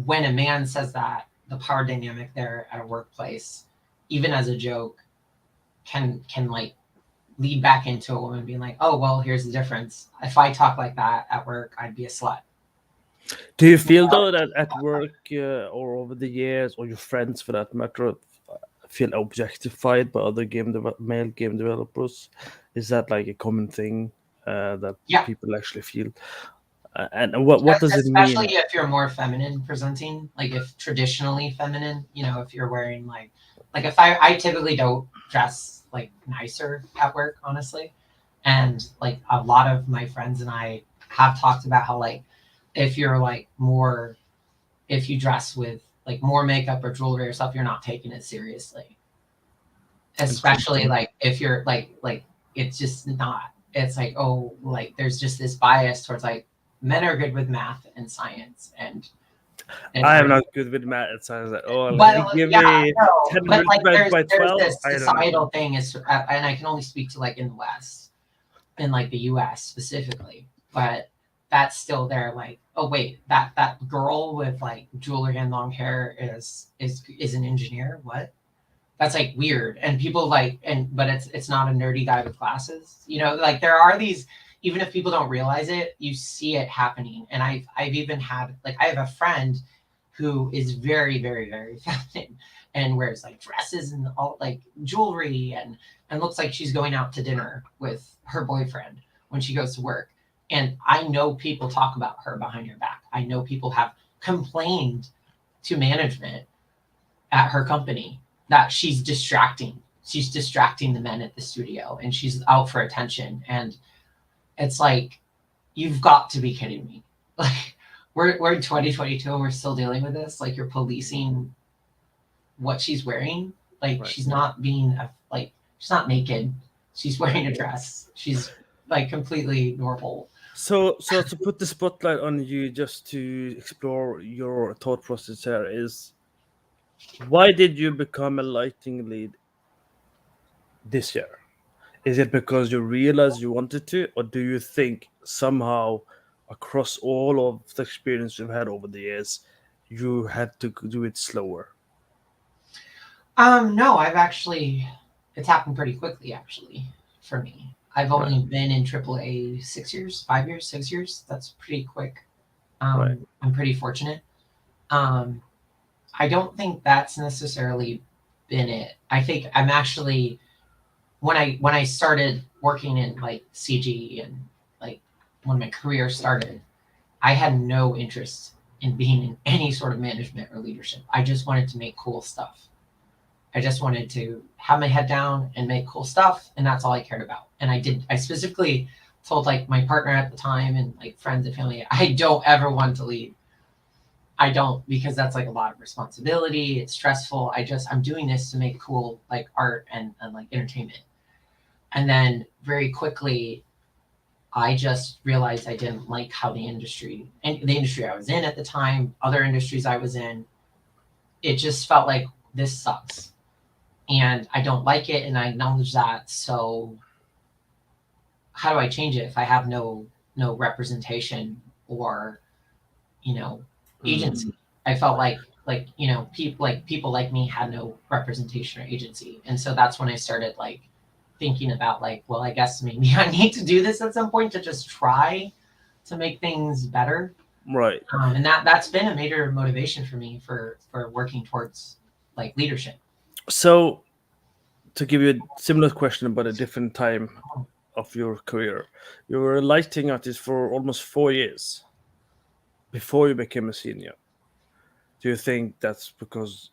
When a man says that, the power dynamic there at a workplace, even as a joke, can like lead back into a woman being like, oh well, here's the difference. If I talk like that at work, I'd be a slut. Do you feel though that at work or over the years, or your friends for that matter, feel objectified by other male game developers? Is that like a common thing? that Yeah. people actually feel. And what does it Especially mean? if you're more feminine presenting, like if traditionally feminine, if you're wearing like if I typically don't dress like nicer at work, honestly. And like a lot of my friends and I have talked about how like if you're like more if you dress with like more makeup or jewelry or stuff, you're not taking it seriously. Especially Interesting. like if you're like it's just not. It's like, oh, like there's just this bias towards like men are good with math and science and I am everything. not good with math. It sounds like, oh, But give yeah, me no, 10 but like multiplied by there's 12. this I don't know. societal thing is, and I can only speak to like in the West, in like the U.S. specifically, but that's still there. Like, oh wait, that girl with like jewelry and long hair is an engineer. What? That's like weird, and people like, but it's not a nerdy guy with glasses. Like there are these. Even if people don't realize it, you see it happening. And I've even had like I have a friend who is very, very, very feminine and wears like dresses and all like jewelry and looks like she's going out to dinner with her boyfriend when she goes to work. And I know people talk about her behind her back. I know people have complained to management at her company that she's distracting. She's distracting the men at the studio and she's out for attention. And it's like, you've got to be kidding me. Like, we're in 2022 and we're still dealing with this. Like, you're policing what she's wearing. Like, Right. she's not she's not naked. She's wearing a dress. She's like completely normal. So to put the spotlight on you, just to explore your thought process here, is why did you become a lighting lead this year? Is it because you realized you wanted to, or do you think somehow across all of the experience you've had over the years, you had to do it slower? No, it's happened pretty quickly actually for me. I've Right, only been in AAA 6 years, 5 years, 6 years. That's pretty quick. right, I'm pretty fortunate. Um, I don't think that's necessarily been it. I think I'm actually when I started working in like CG and like when my career started, I had no interest in being in any sort of management or leadership. I just wanted to make cool stuff. I just wanted to have my head down and make cool stuff, and that's all I cared about. And I did. I specifically told like my partner at the time and like friends and family, I don't ever want to lead. I don't, because that's like a lot of responsibility. It's stressful. I'm doing this to make cool like art and like entertainment. And then very quickly I just realized I didn't like how the industry I was in at the time, other industries I was in, it just felt like this sucks. And I don't like it and I acknowledge that. So how do I change it if I have no representation or, you know, mm, agency? I felt like people like me had no representation or agency. And so that's when I started like thinking about like, well, I guess maybe I need to do this at some point to just try to make things better. right. And that's been a major motivation for me for working towards like leadership. So to give you a similar question about a different time of your career, you were a lighting artist for almost 4 years before you became a senior. Do you think that's because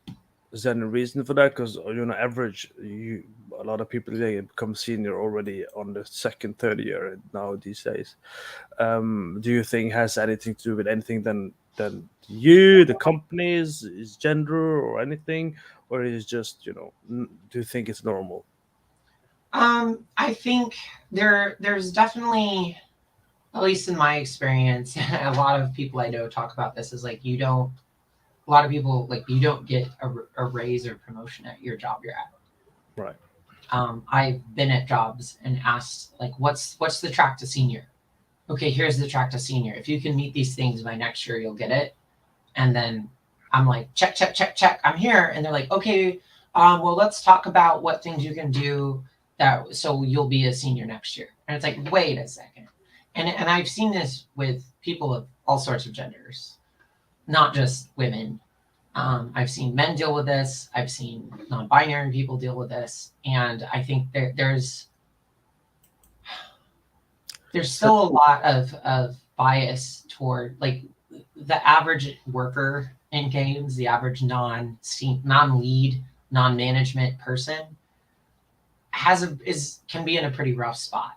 is there any reason for that? Because average, a lot of people they become senior already on the second, third year now these days. Do you think has anything to do with anything than you, the companies, is gender or anything, or is just do you think it's normal? I think there's definitely, at least in my experience, a lot of people I know talk about this is like a lot of people like you don't get a raise or promotion at your job you're at. Right. I've been at jobs and asked like, what's the track to senior? Okay, here's the track to senior. If you can meet these things by next year, you'll get it. And then I'm like, check, check, check, check. I'm here, and they're like, okay, well, let's talk about what things you can do that so you'll be a senior next year. And it's like, wait a second. And I've seen this with people of all sorts of genders, not just women. I've seen men deal with this. I've seen non-binary people deal with this, and I think there's there's So, still a lot of bias toward like the average worker in games, the average non-lead, non-management person can be in a pretty rough spot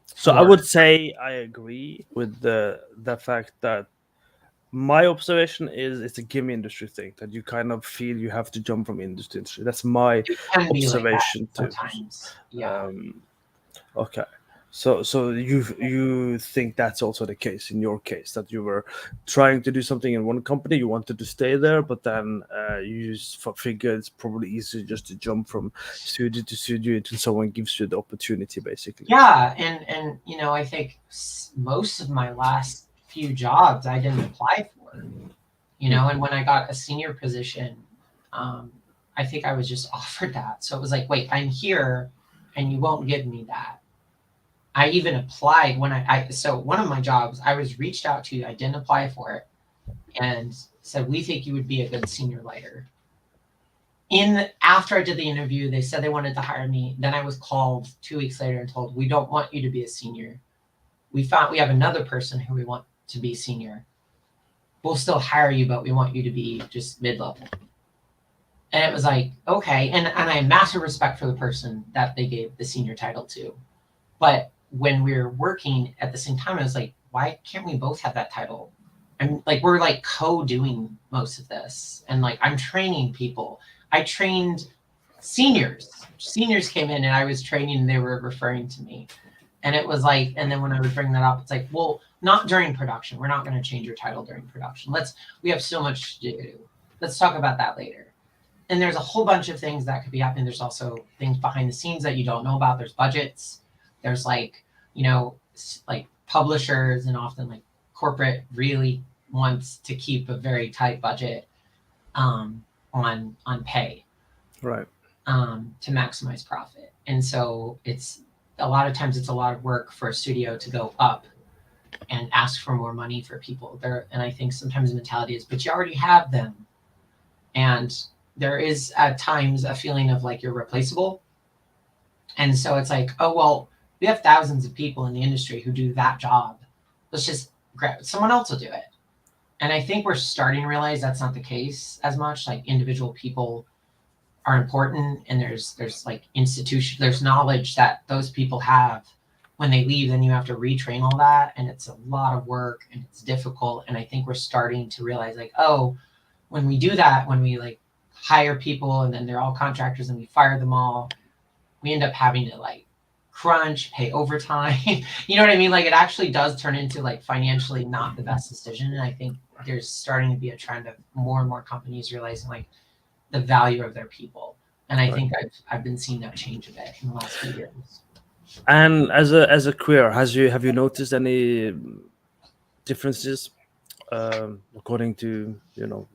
so I for. would say I agree with the fact that my observation is it's a game industry thing that you kind of feel you have to jump from industry to industry. That's my It can be like that observation too. sometimes. Yeah. Um, okay. So you think that's also the case in your case, that you were trying to do something in one company, you wanted to stay there, but then you just figure it's probably easier just to jump from studio to studio until someone gives you the opportunity, basically. Yeah, and I think most of my last few jobs I didn't apply for. Hmm. And when I got a senior position, um, I think I was just offered that. So it was like, wait, I'm here, and you won't give me that. I even applied when so one of my jobs I was reached out to. I didn't apply for it, and said we think you would be a good senior lighter. After I did the interview, they said they wanted to hire me. Then I was called 2 weeks later and told we don't want you to be a senior. We have another person who we want to be senior. We'll still hire you, but we want you to be just mid-level. And it was like, okay. And I have massive respect for the person that they gave the senior title to. But when we were working at the same time, I was like, why can't we both have that title? I'm like, we're like co-doing most of this. And like, I'm training people. I trained seniors. Seniors came in and I was training and they were referring to me. And it was like, and then when I would bring that up, it's like, well, not during production. We're not going to change your title during production. We have so much to do. Let's talk about that later. And there's a whole bunch of things that could be happening. There's also things behind the scenes that you don't know about. There's budgets. There's like, like publishers and often like corporate really wants to keep a very tight budget on pay Right. to maximize profit. And so it's a lot of times it's a lot of work for a studio to go up and ask for more money for people there. And I think sometimes the mentality is, but you already have them. And there is at times a feeling of like you're replaceable. And so it's like, oh, well, we have thousands of people in the industry who do that job. Let's just grab someone else will do it. And I think we're starting to realize that's not the case as much. Like individual people are important, and there's like there's knowledge that those people have. When they leave, then you have to retrain all that, and it's a lot of work and it's difficult. And I think we're starting to realize like, oh, when we do that, when we like hire people and then they're all contractors and we fire them all, we end up having to like crunch, pay overtime. You know what I mean? Like it actually does turn into like financially not the best decision. And I think there's starting to be a trend of more and more companies realizing like the value of their people. And I Right. think I've been seeing that change a bit in the last few years. And as a queer, have you noticed any differences according to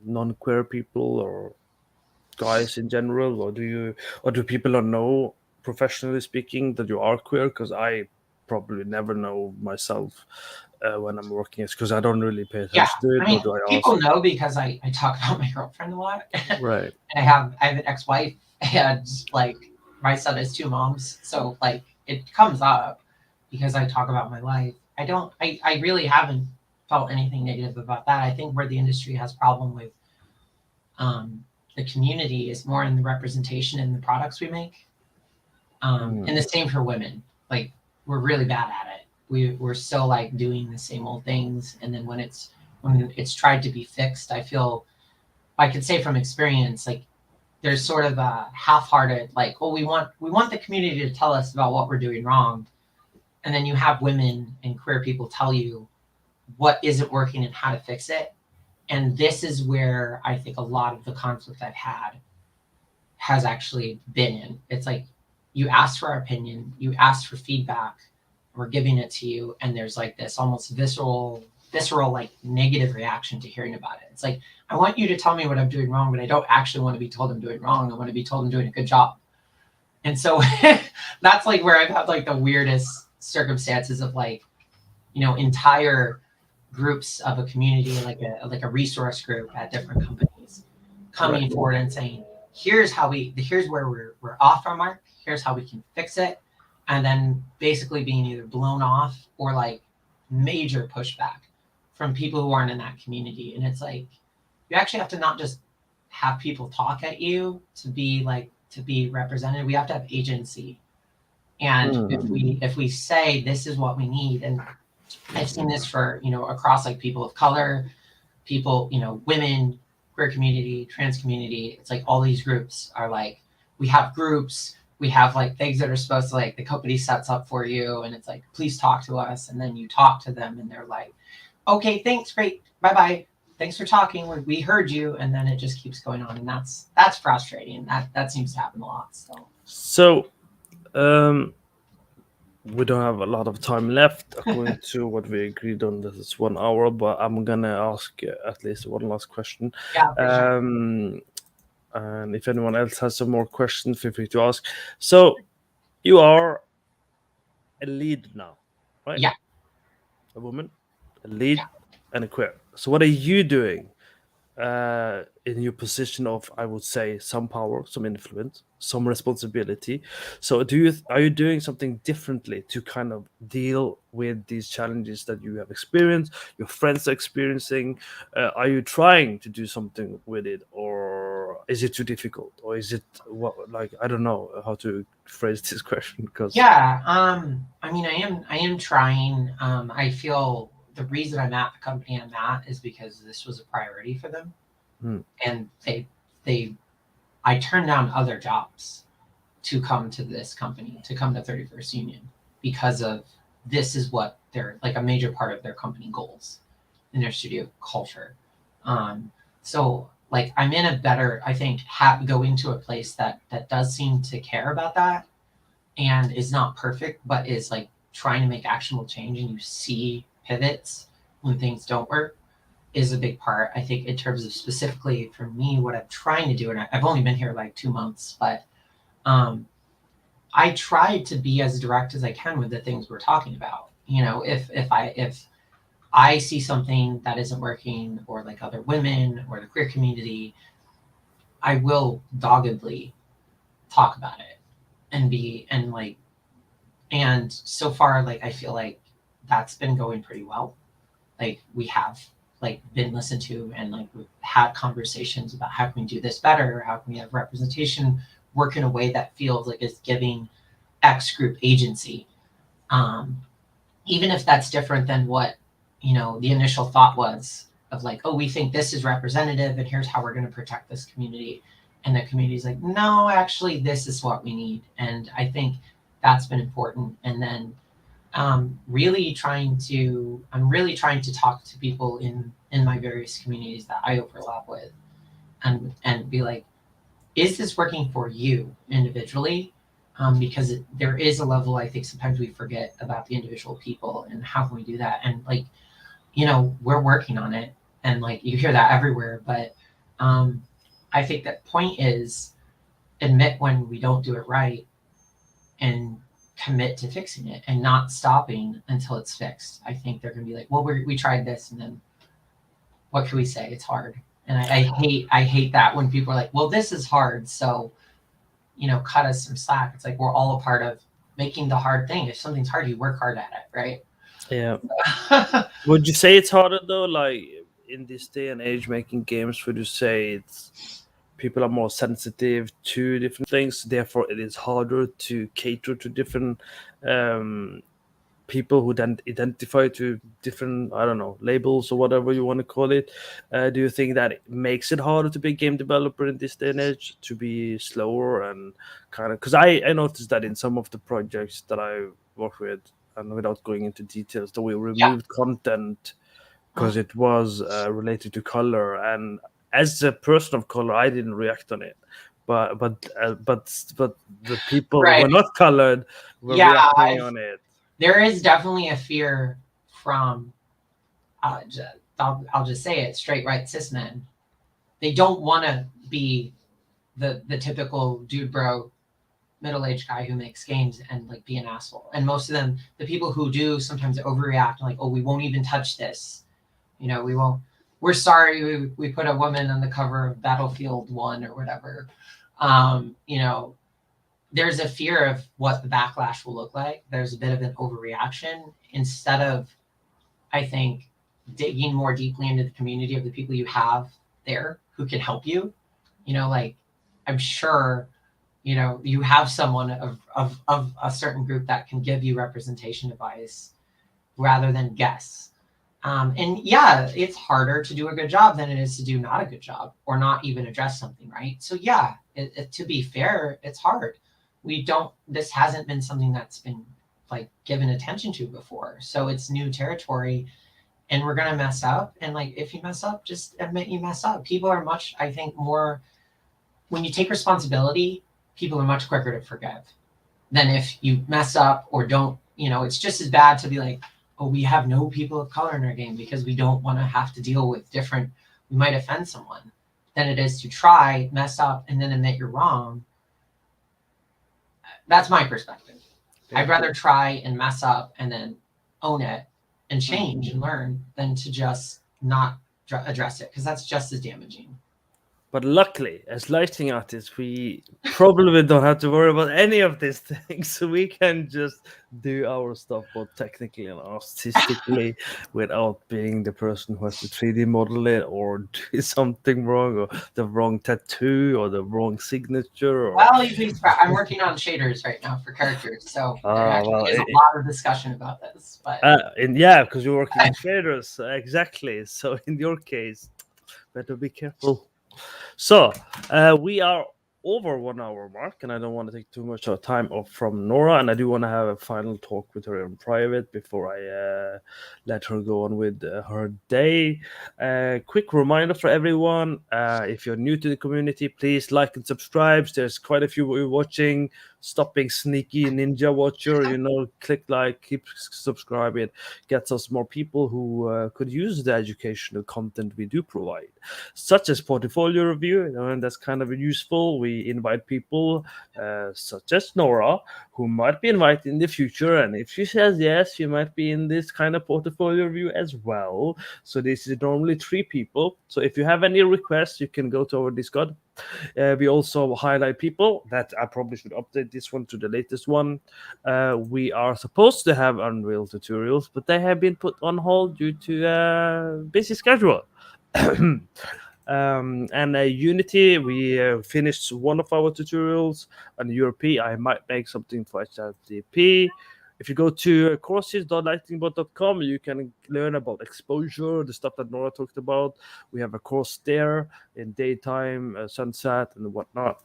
non-queer people or guys in general, or do people not know, professionally speaking, that you are queer? Because I probably never know myself when I'm working, it's because I don't really pay Yeah. attention to I it, nor mean, do I ask. people know because I talk about my girlfriend a lot. And Right. I have an ex-wife and like my son has two moms. So like it comes up because I talk about my life. I really haven't felt anything negative about that. I think where the industry has problem with the community is more in the representation in the products we make. And the same for women. Like we're really bad at it. We're still like doing the same old things, and then when it's tried to be fixed, I feel I could say from experience, like there's sort of a half-hearted, like, oh, we want the community to tell us about what we're doing wrong, and then you have women and queer people tell you what isn't working and how to fix it. And this is where I think a lot of the conflict I've had has actually been in. It's like you asked for our opinion, you asked for feedback, we're giving it to you, and there's like this almost visceral like negative reaction to hearing about it. It's like I want you to tell me what I'm doing wrong, but I don't actually want to be told I'm doing wrong. I want to be told I'm doing a good job. And so that's like where I've had like the weirdest circumstances of like, entire groups of a community, like a resource group at different companies coming Right. forward and saying, here's where we're off our mark. Here's how we can fix it. and then basically being either blown off or like major pushback from people who aren't in that community. And it's like you actually have to not just have people talk at you to be represented. We have to have agency. And if we say this is what we need, and I've seen this for, across like people of color, people, women, queer community, trans community. It's like all these groups are like, we have groups, we have like things that are supposed to like the company sets up for you, and it's like, please talk to us, and then you talk to them, and they're like, okay, thanks, great, bye bye, thanks for talking, we heard you, and then it just keeps going on, and that's frustrating. That seems to happen a lot. So, we don't have a lot of time left according to what we agreed on. This is 1 hour, but I'm gonna ask at least one last question. Yeah, for sure. And if anyone else has some more questions, feel free to ask. So you are a lead now, right? Yeah. A woman, a lead, Yeah. and a queer. So what are you doing in your position of, I would say, some power, some influence, some responsibility? So are you doing something differently to kind of deal with these challenges that you have experienced, your friends are experiencing? Are you trying to do something with it, or is it too difficult, or is it what, like, I don't know how to phrase this question, because Yeah, I mean, I am trying. I feel the reason I'm at the company I'm at is because this was a priority for them, and they I turned down other jobs to come to this company, to come to 31st Union, because of this is what they're like a major part of their company goals in their studio culture. So like I'm in a better, I think, going to a place that does seem to care about that, and is not perfect, but is like trying to make actionable change, and you see pivots when things don't work, is a big part. I think in terms of specifically for me, what I'm trying to do, and I've only been here like 2 months, but I try to be as direct as I can with the things we're talking about. If I see something that isn't working, or like other women or the queer community, I will doggedly talk about it and be and like and so far like I feel like that's been going pretty well. Like we have like been listened to, and like we've had conversations about how can we do this better, how can we have representation work in a way that feels like it's giving X group agency, um, even if that's different than what the initial thought was of like, oh, we think this is representative and here's how we're going to protect this community, and the community's like, no, actually this is what we need. And I think that's been important. And then I'm really trying to talk to people in my various communities that I overlap with, and be like, is this working for you individually? Because there is a level, I think sometimes we forget about the individual people, and how can we do that? And like, we're working on it, and like you hear that everywhere. But I think that point is admit when we don't do it right, and commit to fixing it, and not stopping until it's fixed. I think they're going to be like, well, we tried this, and then what can we say? It's hard. And I hate that when people are like, well, this is hard, so cut us some slack. It's like we're all a part of making the hard thing. If something's hard, you work hard at it, right? yeah. Would you say it's harder though, like in this day and age making games? Would you say it's people are more sensitive to different things, therefore it is harder to cater to different people who then identify to different, I don't know, labels or whatever you want to call it? Do you think that it makes it harder to be a game developer in this day and age, to be slower and kind of, because I noticed that in some of the projects that I work with, and without going into details, that we Yeah. removed content because it was related to color, and as a person of color I didn't react on it, but the people who Right. were not colored were Yeah, reacting on it. there is definitely a fear from, I'll just say it, straight white cis men. They don't want to be the typical dude bro middle-aged guy who makes games and like be an asshole. And most of them, the people who do, sometimes overreact, like, oh, we won't even touch this. We won't. We're sorry we put a woman on the cover of Battlefield 1 or whatever. there's a fear of what the backlash will look like. There's a bit of an overreaction instead of, I think, digging more deeply into the community of the people you have there who can help you. Like, I'm sure, you have someone of a certain group that can give you representation advice rather than guess. And yeah, it's harder to do a good job than it is to do not a good job or not even address something, right? So yeah, to be fair, it's hard. This hasn't been something that's been like given attention to before. So it's new territory and we're going to mess up. And like, if you mess up, just admit you mess up. People are much, I think, more, when you take responsibility, people are much quicker to forgive than if you mess up or don't. It's just as bad to be like, oh, we have no people of color in our game because we don't want to have to deal with we might offend someone, than it is to try, mess up, and then admit you're wrong. That's my perspective. Yeah. I'd rather try and mess up and then own it and change and learn than to just not address it, because that's just as damaging. But luckily, as lighting artists, we probably don't have to worry about any of these things. So we can just do our stuff both technically and artistically without being the person who has to 3D model it or do something wrong, or the wrong tattoo or the wrong signature. Or... Well, I'm working on shaders right now for characters. So there is a lot of discussion about this. But yeah, because you're working on shaders. Exactly. So in your case, better be careful. So we are over 1 hour mark, and I don't want to take too much of time off from Nora, and I do want to have a final talk with her in private before I let her go on with her day. Quick reminder for everyone, if you're new to the community, please like and subscribe. There's quite a few watching. Stop being sneaky ninja watcher, click like, keep subscribing. It gets us more people who could use the educational content we do provide, such as portfolio review, and that's kind of useful. We invite people such as Nora, who might be invited in the future, and if she says yes, you might be in this kind of portfolio review as well. So this is normally 3 people. So if you have any requests, you can go to our Discord. We also highlight people that I probably should update this one to the latest one. We are supposed to have Unreal tutorials, but they have been put on hold due to busy schedule. And Unity, we finished one of our tutorials. On URP, I might make something for HTTP. If you go to courses.lightningbot.com, you can learn about exposure, the stuff that Nora talked about. We have a course there in daytime, sunset, and whatnot.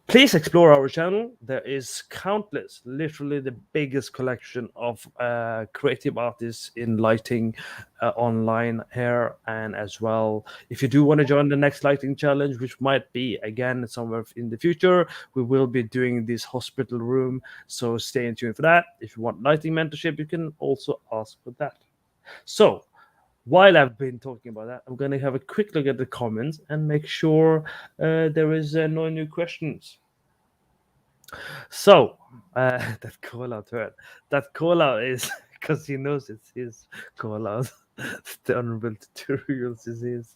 Please explore our channel. There is countless, literally the biggest collection of creative artists in lighting online here. And as well, if you do want to join the next lighting challenge, which might be again somewhere in the future, we will be doing this hospital room. So stay tuned for that. If you want lighting mentorship, you can also ask for that. So while I've been talking about that, I'm going to have a quick look at the comments and make sure there is no new questions. So that call out heard. That call out is because he knows it's his call out. The honorable tutorials is his.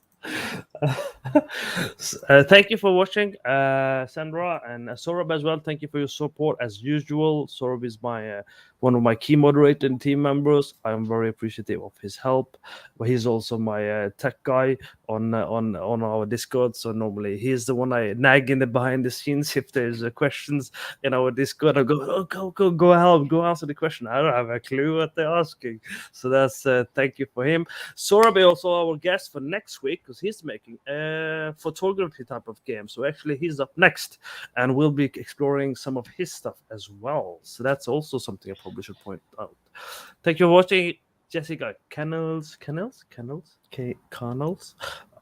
Thank you for watching, Sandra and Saurabh as well. Thank you for your support as usual. Saurabh is my one of my key moderator and team members. I'm very appreciative of his help. But he's also my tech guy on our Discord. So normally he's the one I nag in the behind the scenes if there's questions in our Discord. I go, oh, go help, go answer the question. I don't have a clue what they're asking. So that's thank you for him. Saurabh is also our guest for next week because he's making a photography type of game. So actually he's up next and we'll be exploring some of his stuff as well. So that's also something I probably should point out. Thank you for watching. Jessica Canals.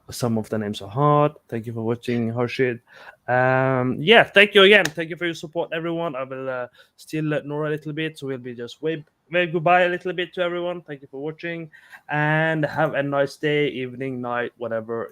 Some of the names are hard. Thank you for watching, Harshid. Yeah, thank you again. Thank you for your support, everyone. I will still let Nora a little bit, so we'll be just wave goodbye a little bit to everyone. Thank you for watching, and have a nice day, evening, night, whatever,